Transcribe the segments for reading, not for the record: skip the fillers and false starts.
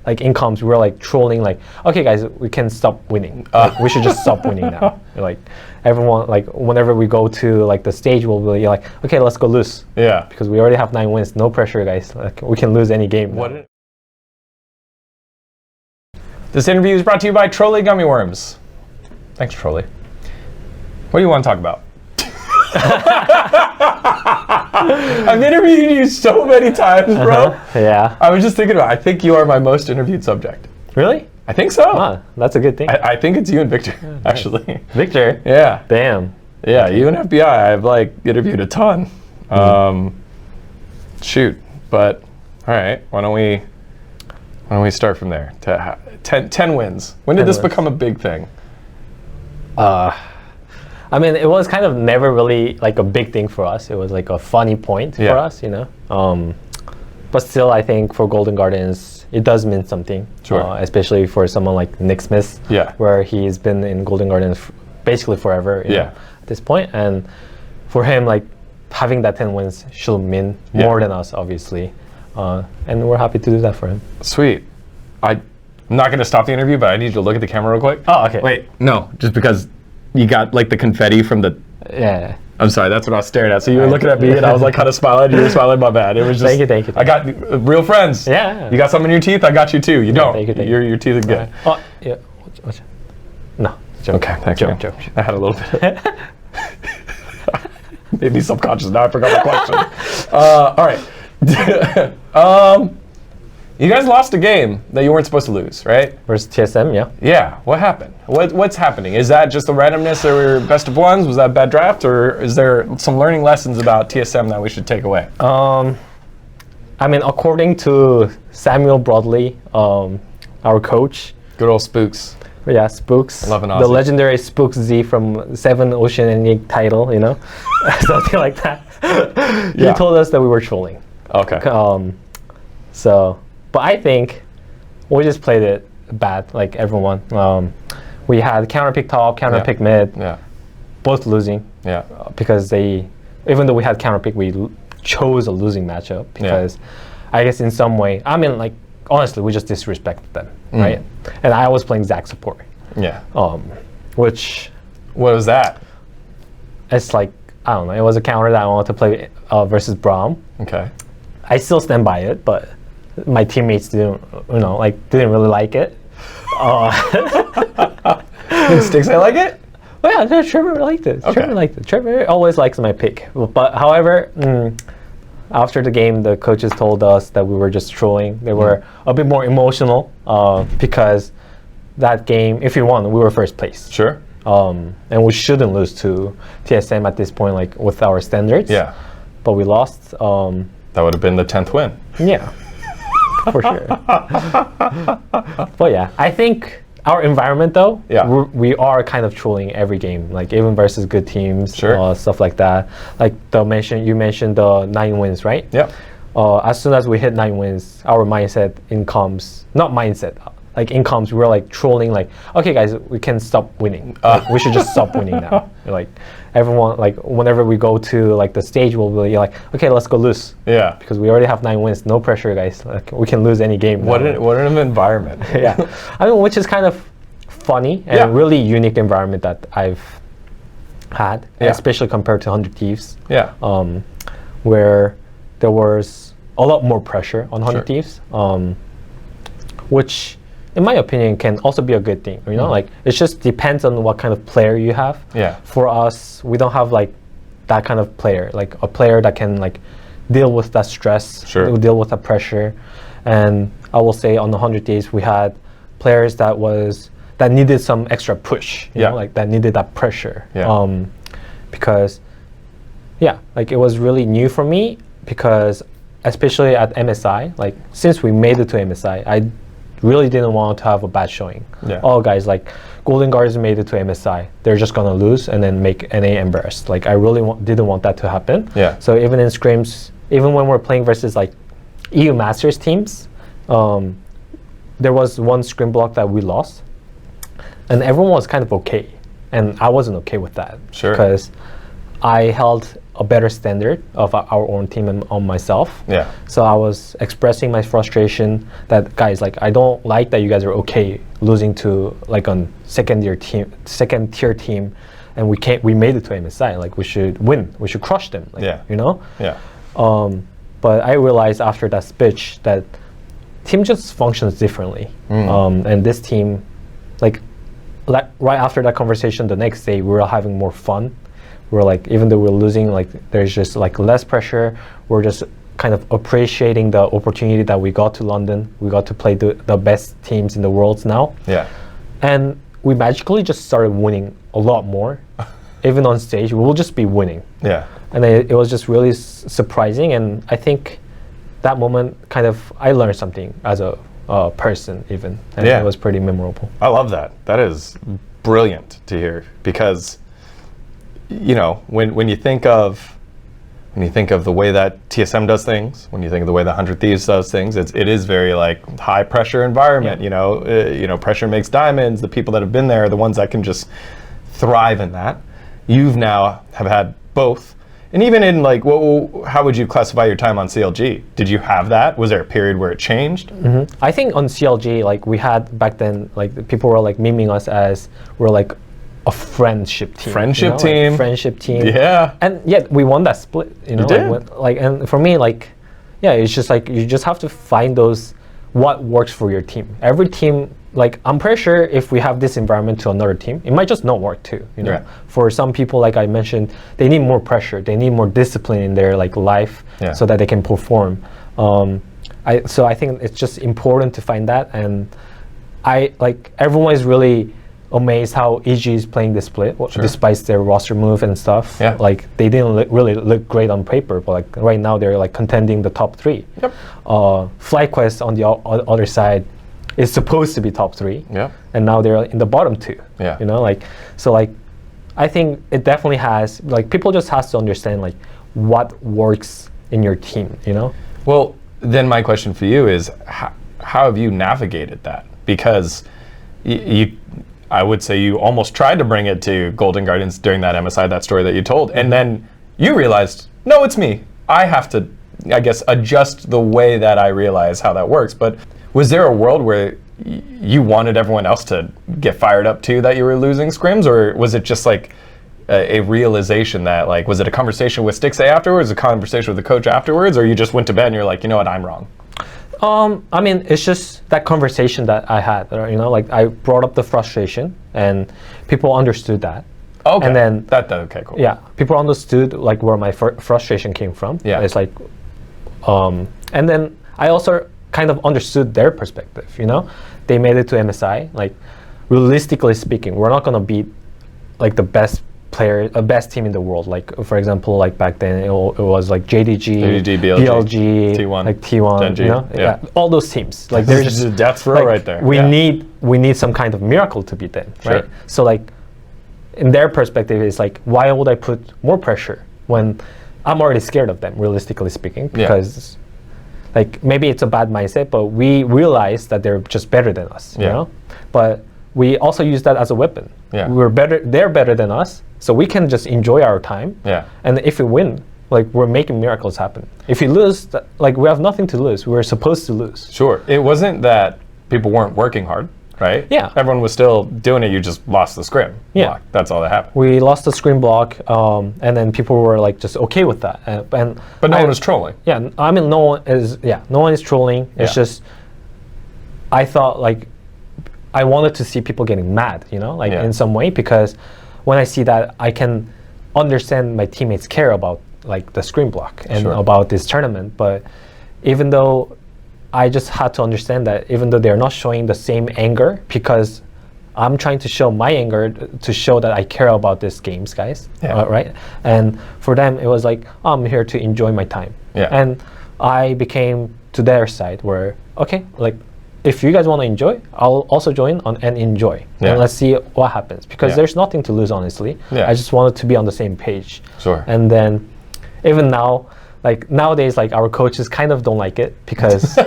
like in comms, we were like trolling, like, okay, guys, we can stop winning. Like, we should just stop winning now. Like everyone, like whenever we go to like the stage, we'll be like, okay, let's go lose. Yeah. Because we already have 9 wins. No pressure, guys. Like we can lose any game. This interview is brought to you by Trolli Gummy Worms. Thanks, Trolli. What do you want to talk about? I've interviewed you so many times, bro. Yeah. I was just thinking about it. I think you are my most interviewed subject. Really? I think so. Ah, that's a good thing. I think it's you and Victor, actually. Victor? Yeah. Damn. Yeah, you and FBI, I've like interviewed a ton. Shoot, but all right, why don't we start from there? 10 wins. When did this become a big thing? I mean, it was kind of never really like a big thing for us. It was like a funny point for us, you know. But still, I think for Golden Guardians, it does mean something. Sure. Especially for someone like Nick Smith, where he's been in Golden Guardians basically forever. You know, at this point, and for him, like having that 10 wins should mean more than us, obviously. And we're happy to do that for him. Sweet. I'm not going to stop the interview, but I need you to look at the camera real quick. Oh, okay. Wait, no, just because you got like the confetti from the... Yeah. I'm sorry, that's what I was staring at. So you were looking at me and I was like kind of smiling, you were smiling, my bad. It was just... Thank you. I got real friends. Yeah. You got something in your teeth, I got you too. You don't. Thank you. Your teeth are good. Oh, yeah. No. Joke. Okay, thanks, joke. I had a little bit. Made me subconscious. Now I forgot my question. All right. You guys lost a game that you weren't supposed to lose, right? Versus TSM, yeah. Yeah. What happened? What's happening? Is that just the randomness or best of ones? Was that bad draft, or is there some learning lessons about TSM that we should take away? I mean, according to Samuel Broadley, our coach. Good old Spooks. Yeah, Spooks. Love an Aussie. The legendary Spooks Z from 7 Ocean and League title, you know? Something like that. He told us that we were trolling. Okay. But I think we just played it bad, like everyone. We had counter pick top, counter pick mid, both losing. Yeah. Because even though we had counter pick, we chose a losing matchup because I guess in some way, I mean, like, honestly, we just disrespected them, right? And I was playing Zac support. Yeah. Which... What was that? It's like, I don't know, it was a counter that I wanted to play versus Braum. Okay. I still stand by it, but my teammates didn't really like it. Did Sticks I like it? Well, yeah, Trevor liked it. Okay. Trevor always likes my pick. But however, after the game, the coaches told us that we were just trolling. They were a bit more emotional because that game, if we won, we were first place. Sure. And we shouldn't lose to TSM at this point, like with our standards. Yeah. But we lost. That would have been the 10th win. Yeah. For sure. But yeah, I think our environment though, we are kind of trolling every game, like even versus good teams, stuff like that. Like you mentioned the 9 wins, right? Yeah. As soon as we hit 9 wins, our mindset in comms, not mindset, like in comms, we were like trolling, like, okay, guys, we can stop winning. Like, we should just stop winning now. Like everyone, like whenever we go to like the stage, we'll be like, okay, let's go lose. Yeah. Because we already have 9 wins. No pressure, guys. Like we can lose any game. What an environment. Yeah. I mean, which is kind of funny and really unique environment that I've had, especially compared to 100 Thieves. Yeah. Where there was a lot more pressure on 100 Thieves, which, in my opinion, can also be a good thing. You know, like it just depends on what kind of player you have. Yeah. For us, we don't have like that kind of player, like a player that can like deal with that stress, deal with that pressure. And I will say on the 100 days, we had players that needed some extra push. You know, like that needed that pressure. Yeah. Because, like it was really new for me because, especially at MSI, like since we made it to MSI, I really didn't want to have a bad showing. Yeah. Oh, guys, like Golden Guardians made it to MSI. They're just gonna lose and then make NA embarrassed. Like I really didn't want that to happen. Yeah. So even in scrims, even when we're playing versus like EU Masters teams, there was one scrim block that we lost, and everyone was kind of okay, and I wasn't okay with that. Sure. Because I held a better standard of our own team and on myself. Yeah. So I was expressing my frustration that, guys, like, I don't like that you guys are okay losing to like a second tier team, and we made it to MSI. Like, we should win. We should crush them. Like, Yeah. you know. Yeah. But I realized after that speech that team just functions differently. And this team, like right after that conversation, the next day we were having more fun. We're like, even though we're losing, like there's just like less pressure. We're just kind of appreciating the opportunity that we got to London. We got to play the best teams in the world now. Yeah. And we magically just started winning a lot more. Even on stage, we'll just be winning. Yeah. And it was just really surprising. And I think that moment kind of, I learned something as a person even. And it was pretty memorable. I love that. That is brilliant to hear, because, you know, when you think of the way that TSM does things, when you think of the way that 100 Thieves does things, it is very like high pressure environment. You know, pressure makes diamonds. The people that have been there are the ones that can just thrive in that. You've now have had both, and even in like, how would you classify your time on CLG? Did you have that? Was there a period where it changed? I think on CLG, like we had back then, like people were like memeing us as we're like a friendship team. Friendship team. Like friendship team. Yeah. And yet we won that split. You know, you did. Like, and for me, like, yeah, it's just like you just have to find what works for your team. Every team, like, I'm pretty sure if we have this environment to another team, it might just not work too. You know, Yeah. For some people, like I mentioned, they need more pressure. They need more discipline in their like life so that they can perform. So I think it's just important to find that. And everyone is really amazed how EG is playing this split, despite their roster move and stuff. Yeah. Like they didn't really look great on paper, but like right now they're like contending the top 3. Yep. FlyQuest on the other side is supposed to be top 3. Yeah. And now they're in the bottom 2. Yeah. You know, like, so like, I think it definitely has, like, people just has to understand like what works in your team, you know? Well, then my question for you is, how have you navigated that? Because I would say you almost tried to bring it to Golden Guardians during that MSI, that story that you told, and then you realized, no, it's me. I have to, I guess, adjust the way that I realize how that works. But was there a world where you wanted everyone else to get fired up too that you were losing scrims, or was it just like a realization that, like, was it a conversation with Stixay afterwards, a conversation with the coach afterwards, or you just went to bed and you're like, you know what, I'm wrong? I mean, it's just that conversation that I had, you know, like I brought up the frustration and people understood that. Okay. And then okay, cool. Yeah, people understood like where my frustration came from. Yeah. It's like, and then I also kind of understood their perspective, you know? They made it to MSI. Like, realistically speaking, we're not gonna beat like the best team in the world. Like, for example, like back then it was like JDG, BLG, T1, like T1, Genji, you know? Yeah, all those teams. Like, there's just a death row like, right there. We need some kind of miracle to beat them, right? So like, in their perspective, it's like, why would I put more pressure when I'm already scared of them, realistically speaking? Because like, maybe it's a bad mindset, but we realize that they're just better than us, you know? But we also use that as a weapon. Yeah. They're better than us, so we can just enjoy our time. Yeah. And if we win, like, we're making miracles happen. If we lose, like, we have nothing to lose. We're supposed to lose. Sure. It wasn't that people weren't working hard, right? Yeah. Everyone was still doing it. You just lost the scrim. Yeah. block. That's all that happened. We lost the screen block, and then people were like just okay with that. But no one was trolling. Yeah, I mean, no one is trolling. It's just, I thought, like, I wanted to see people getting mad, you know, like in some way, because when I see that, I can understand my teammates care about like the screen block and about this tournament. But even though I just had to understand that, even though they're not showing the same anger, because I'm trying to show my anger to show that I care about these games, guys, right? And for them, it was like, oh, I'm here to enjoy my time. And I became to their side where, okay, like, if you guys want to enjoy, I'll also join and enjoy. And let's see what happens. Because there's nothing to lose, honestly. I just wanted to be on the same page. And then, even now, like nowadays, like our coaches kind of don't like it because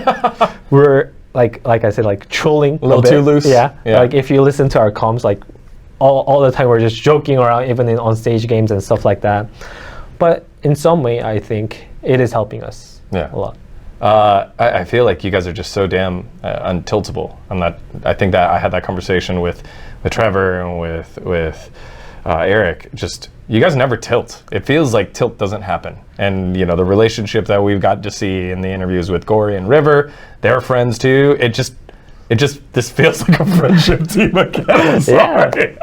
we're like I said, like trolling a little too loose. Like if you listen to our comms, like all the time we're just joking around, even in on stage games and stuff like that. But in some way, I think it is helping us a lot. I feel like you guys are just so damn untiltable. I think that I had that conversation with Trevor and with Eric. Just you guys never tilt. It feels like tilt doesn't happen. And you know the relationship that we've got to see in the interviews with Gory and River, they're friends too. It just this feels like a friendship team again. I'm sorry.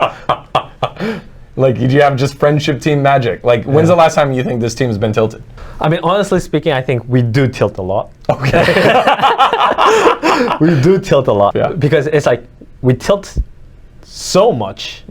Like, did you have just friendship team magic? Like, when's the last time you think this team's been tilted? I mean, honestly speaking, I think we do tilt a lot. Okay. We do tilt a lot. Yeah. Because it's like, we tilt so much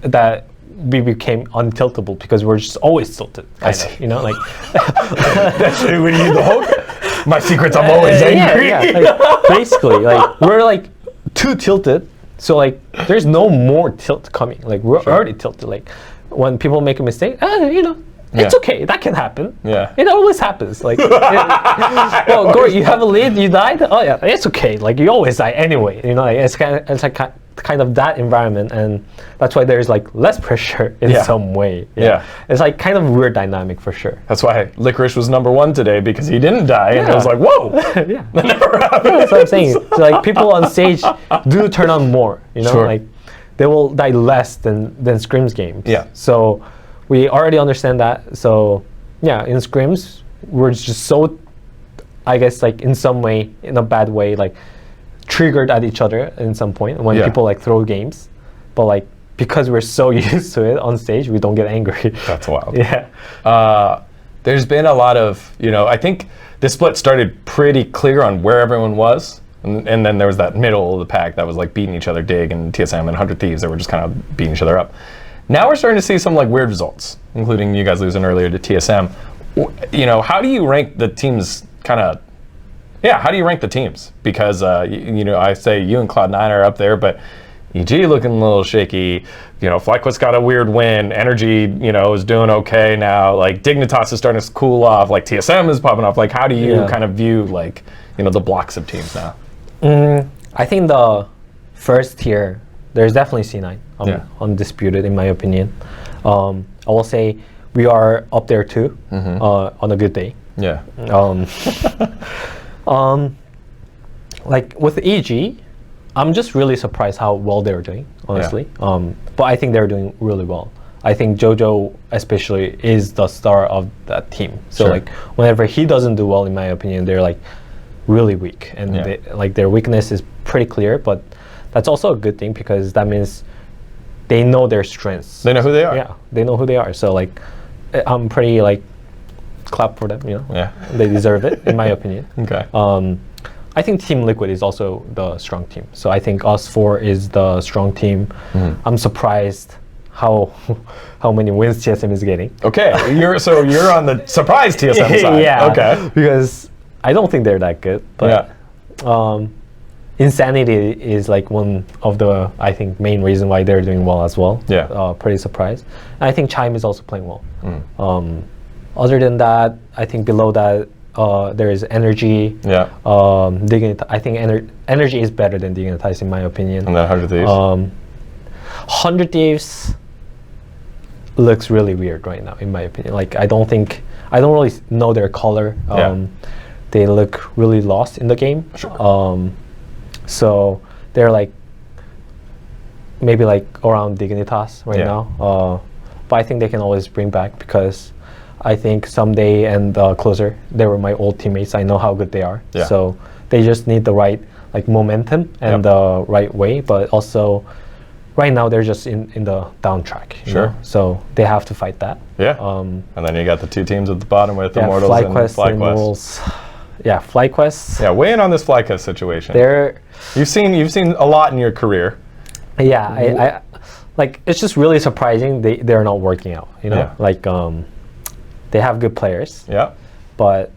that we became untiltable because we're just always tilted. Kind of, you know, like. That's when you the Hulk. My secret's I'm always angry. Yeah. Like, basically, like, we're like too tilted. So like, there's no more tilt coming. Like we're already tilted. Like when people make a mistake, you know, it's okay. That can happen. Yeah, it always happens. Like, well, Gory, you have a lead, you died. Oh yeah, it's okay. Like you always die anyway. You know, like, it's kind of that environment, and that's why there's like less pressure in some way. Yeah, it's like kind of weird dynamic for sure. That's why Licorice was #1 today because he didn't die, and it was like, whoa, that never happened. That's what I'm saying. So, like people on stage do turn on more. You know, like they will die less than scrims games. Yeah. So we already understand that. So yeah, in scrims we're just so, I guess, like in some way, in a bad way, like triggered at each other in some point when people like throw games, but like because we're so used to it on stage, we don't get angry. That's wild. Yeah. There's been a lot of, you know, I think the split started pretty clear on where everyone was, and then there was that middle of the pack that was like beating each other, Dig and TSM and 100 Thieves that were just kind of beating each other up. Now we're starting to see some like weird results, including you guys losing earlier to TSM. You know, how do you rank the teams kind of? Yeah, how do you rank the teams? Because, you know, I say you and Cloud9 are up there, but EG looking a little shaky. You know, FlyQuest got a weird win. Energy, you know, is doing okay now. Like, Dignitas is starting to cool off. Like, TSM is popping off. Like, how do you kind of view, like, you know, the blocks of teams now? I think the first tier, there's definitely C9, undisputed, in my opinion. I will say we are up there, too, on a good day. Yeah. Like with EG, I'm just really surprised how well they're doing, honestly. But I think they're doing really well. I think JoJo especially is the star of that team. So like whenever he doesn't do well, in my opinion, they're like really weak, and they, like their weakness is pretty clear. But that's also a good thing because that means they know their strengths. They know who they are. Yeah, they know who they are. So like, I'm pretty like clap for them, you know. Yeah, they deserve it, in my opinion. Okay. I think Team Liquid is also the strong team. So I think us four is the strong team. I'm surprised how many wins TSM is getting. Okay, you're on the surprise TSM side. Yeah. Okay. Because I don't think they're that good. But Insanity is like one of the, I think, main reason why they're doing well as well. Yeah. Pretty surprised. And I think Chime is also playing well. Other than that, I think below that, there is Energy. Yeah. I think Energy is better than Dignitize, in my opinion. And then 100 Thieves? 100 Thieves looks really weird right now, in my opinion. Like, I don't really know their color. They look really lost in the game. Sure. So they're like, maybe like around Dignitas right now. But I think they can always bring back because I think Someday and Closer, they were my old teammates. I know how good they are. Yeah. So they just need the right like momentum and the right way. But also, right now they're just in the down track. Sure. Know? So they have to fight that. Yeah. And then you got the two teams at the bottom with Immortals and FlyQuest. Yeah, FlyQuest. Yeah, weigh in on this FlyQuest situation. You've seen a lot in your career. Yeah, I like, it's just really surprising they're not working out. You know, like they have good players. Yeah. But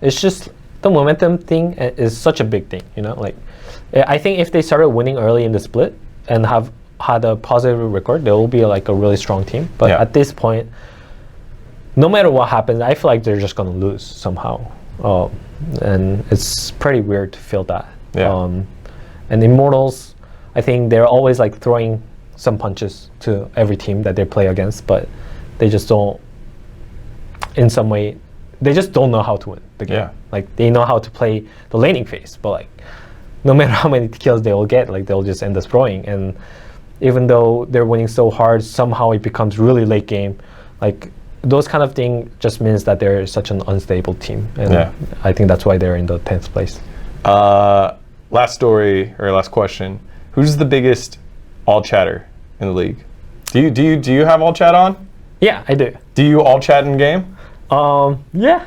it's just the momentum thing is such a big thing. You know, like I think if they started winning early in the split and have had a positive record, they will be like a really strong team. But at this point, no matter what happens, I feel like they're just gonna lose somehow. And it's pretty weird to feel that. Yeah. And Immortals, I think they're always like throwing some punches to every team that they play against, but they just don't in some way, they just don't know how to win the game. Yeah. Like they know how to play the laning phase, but like no matter how many kills they will get, like they'll just end up destroying. And even though they're winning so hard, somehow it becomes really late game. Like those kind of things just means that they're such an unstable team. And I think that's why they're in the 10th place. Last story or last question. Who's the biggest all chatter in the league? Do you have all chat on? Yeah, I do. Do you all chat in game? Yeah.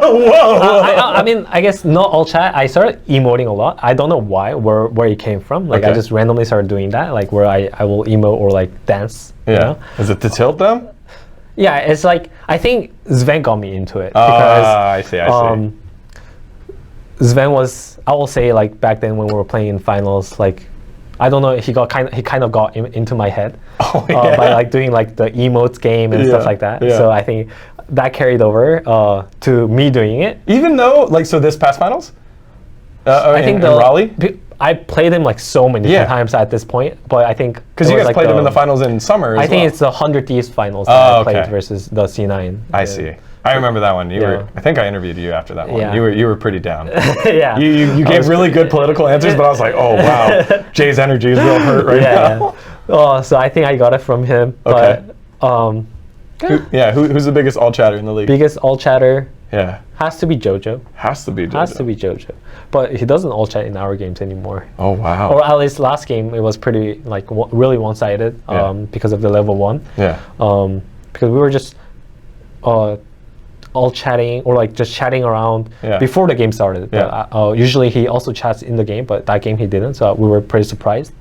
Whoa! I mean, I guess not all chat. I started emoting a lot. I don't know why, where it came from. Like I just randomly started doing that, like where I will emote or like dance. Yeah. You know? Is it to tilt them? Yeah, it's like I think Sven got me into it because I see. Sven was, I will say, like back then when we were playing in finals, like I don't know, he kind of got into my head by like doing like the emotes game and stuff like that. Yeah. So I think that carried over to me doing it. Even though, like, so this past finals? I think in Raleigh? I played him like so many times at this point, but I think because you guys played him in the finals in summer. I think it's the 100 Thieves finals that I played versus the C9. I see. I remember that one. You were. I think I interviewed you after that one. Yeah. You were pretty down. Yeah. You gave really good political answers, but I was like, oh wow, Jay's energy is real hurt right now. Oh, so I think I got it from him. Okay. But, who's the biggest all chatter in the league? Biggest all chatter. Yeah. Has to be JoJo. Has to be JoJo. But he doesn't all chat in our games anymore. Oh wow. Or at least last game it was pretty like really one-sided because of the level 1. Yeah. Because we were just all chatting or like just chatting around before the game started. Yeah. But usually he also chats in the game, but that game he didn't, so we were pretty surprised.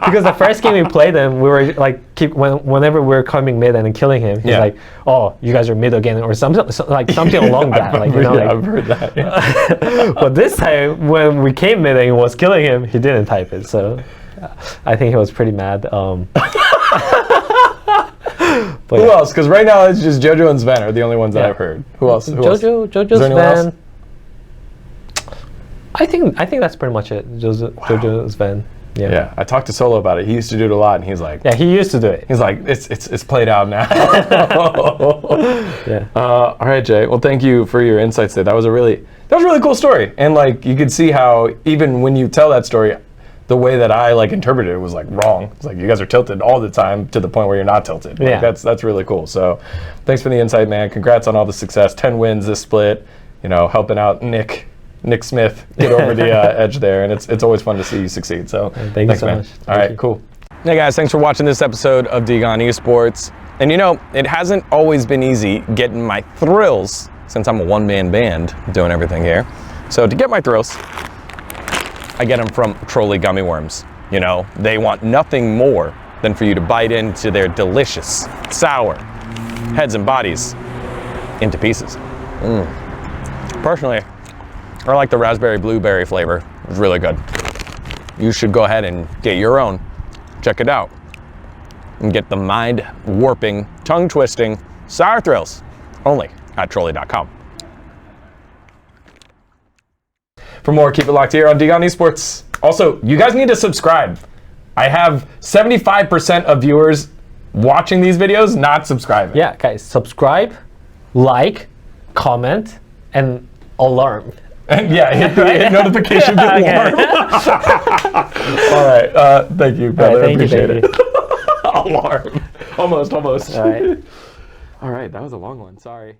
Because the first game we played him, we were like whenever we were coming mid and killing him, he's like, "Oh, you guys are mid again," or something along that. Like, you know, like, I've heard that. Yeah. But this time when we came mid and he was killing him, he didn't type it. So I think he was pretty mad. But who else? Because right now it's just JoJo and Sven are the only ones that I've heard. Who else? JoJo, Sven. I think that's pretty much it. JoJo, Sven. Yeah. Yeah. I talked to Solo about it. He used to do it a lot, and he's like, yeah, he used to do it. He's like, it's played out now. Yeah. All right, Jay. Well, thank you for your insights there. That was a really cool story, and like you could see how even when you tell that story, the way that I like interpreted it was like wrong. It's like you guys are tilted all the time to the point where you're not tilted. Like, that's really cool. So thanks for the insight, man. Congrats on all the success. 10 wins this split. You know, helping out Nick Smith get over the edge there, and it's always fun to see you succeed. So thanks you so man. much. All right, cool. Hey guys, thanks for watching this episode of Digon Esports. And you know, it hasn't always been easy getting my thrills since I'm a one-man band doing everything here. So to get my thrills, I get them from Trolli gummy worms. You know, they want nothing more than for you to bite into their delicious, sour heads and bodies into pieces. Personally, I like the raspberry blueberry flavor. It's really good. You should go ahead and get your own. Check it out. And get the mind-warping, tongue-twisting sour thrills only at Trolli.com. For more, keep it locked here on Digon Esports. Also, you guys need to subscribe. I have 75% of viewers watching these videos not subscribing. Yeah, guys, subscribe, like, comment, and alarm. And hit notification alarm. All right, thank you, brother. Right, appreciate it. Alarm. Almost. All right. All right, that was a long one. Sorry.